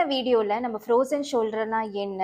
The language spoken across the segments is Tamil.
போன வீடியோல நம்ம ஃப்ரோசன் ஷோல்டர்னா என்ன,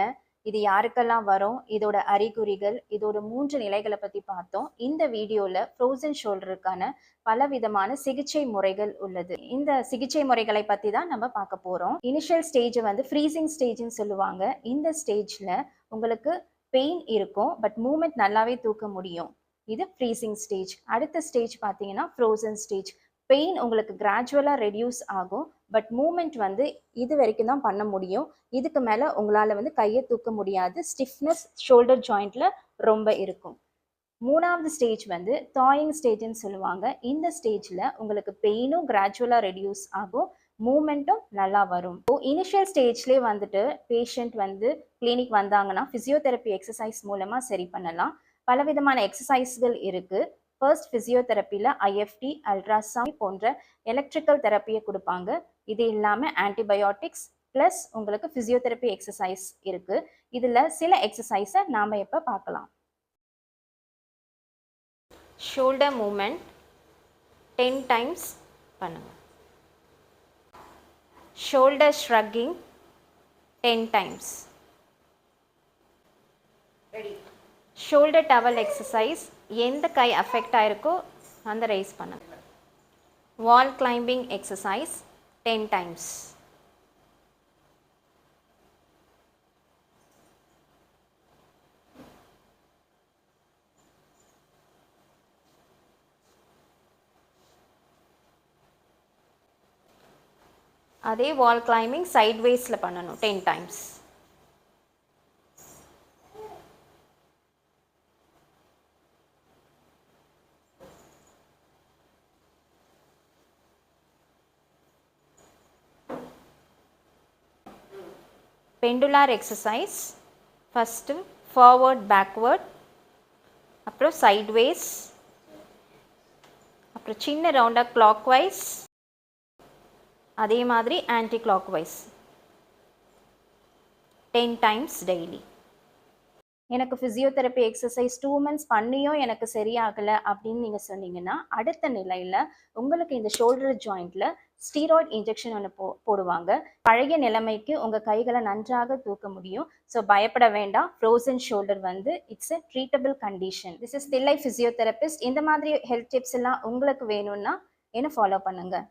இது யாருக்கெல்லாம் வரும், இதோட அறிகுறிகள், இதோட 3 நிலைகளை பத்தி பார்த்தோம். இந்த வீடியோல ஃப்ரோசன் ஷோல்டருக்கான பலவிதமான சிகிச்சை முறைகள் உள்ளது. இந்த சிகிச்சை முறைகளை பத்தி தான் நம்ம பார்க்க போறோம். இனிஷியல் ஸ்டேஜ் வந்து ஃப்ரீசிங் ஸ்டேஜ்னு சொல்லுவாங்க. இந்த ஸ்டேஜ்ல உங்களுக்கு பெயின் இருக்கும், பட் மூவ்மெண்ட் நல்லாவே தூக்க முடியும். இது ஃப்ரீசிங் ஸ்டேஜ். அடுத்த ஸ்டேஜ் பார்த்தீங்கன்னா ஃப்ரோசன் ஸ்டேஜ். பெயின் உங்களுக்கு கிராஜுவலாக ரெடியூஸ் ஆகும், பட் மூமெண்ட் வந்து இது வரைக்கும் தான் பண்ண முடியும். இதுக்கு மேலே உங்களால் வந்து கையை தூக்க முடியாது. ஸ்டிஃப்னஸ் ஷோல்டர் ஜாயிண்ட்ல ரொம்ப இருக்கும். மூணாவது ஸ்டேஜ் வந்து தாயிங் ஸ்டேஜ்னு சொல்லுவாங்க. இந்த ஸ்டேஜில் உங்களுக்கு பெயினும் கிராஜுவலாக ரெடியூஸ் ஆகும், மூமெண்ட்டும் நல்லா வரும். இனிஷியல் ஸ்டேஜ்லேயே வந்துட்டு பேஷண்ட் வந்து கிளினிக் வந்தாங்கன்னா ஃபிசியோதெரப்பி எக்ஸசைஸ் மூலமாக சரி பண்ணலாம். பலவிதமான எக்ஸசைஸ்கள் இருக்குது. ஃபர்ஸ்ட் ஃபிசியோதெரப்பியில் ஐஎஃப்டி, அல்ட்ராசவுண்ட் போன்ற எலக்ட்ரிக்கல் தெரப்பியை கொடுப்பாங்க. இது இல்லாமல் ஆன்டிபயோட்டிக்ஸ் ப்ளஸ் உங்களுக்கு ஃபிசியோதெரப்பி எக்ஸசைஸ் இருக்குது. இதில் சில எக்ஸசைஸை நாம் இப்போ பார்க்கலாம். ஷோல்டர் மூமெண்ட் 10 டைம்ஸ் பண்ணுங்க. Shoulder shrugging 10 times. Shoulder towel exercise, எந்த கை அஃபெக்ட் ஆயிருக்கோ அந்த ரைஸ் பண்ணுங்க. Wall climbing exercise 10 times. அதே வால் கிளைம்பிங் சைட்வேஸில் பண்ணணும் 10 times. Pendular exercise, first forward backward, அப்புறம் சைட்வேஸ், அப்புறம் சின்ன ரவுண்டாக கிளாக் வைஸ், அதே மாதிரி anticlockwise 10 times daily. எனக்கு ஃபிசியோதெரப்பி எக்ஸசைஸ் 2 மந்த்ஸ் பண்ணியும் எனக்கு சரியாகலை அப்படின்னு நீங்கள் சொன்னீங்கன்னா, அடுத்த நிலையில் உங்களுக்கு இந்த ஷோல்டர் ஜாயிண்டில் ஸ்டீராய்டு இன்ஜெக்ஷன் ஒன்று போடுவாங்க. பழைய நிலைமைக்கு உங்கள் கைகளை நன்றாக தூக்க முடியும். ஸோ பயப்பட வேண்டாம். ஃப்ரோசன் ஷோல்டர் வந்து it's a treatable condition. This is still life physiotherapist. இந்த மாதிரி ஹெல்த் டிப்ஸ் எல்லாம் உங்களுக்கு வேணும்னா என்ன ஃபாலோ பண்ணுங்கள்.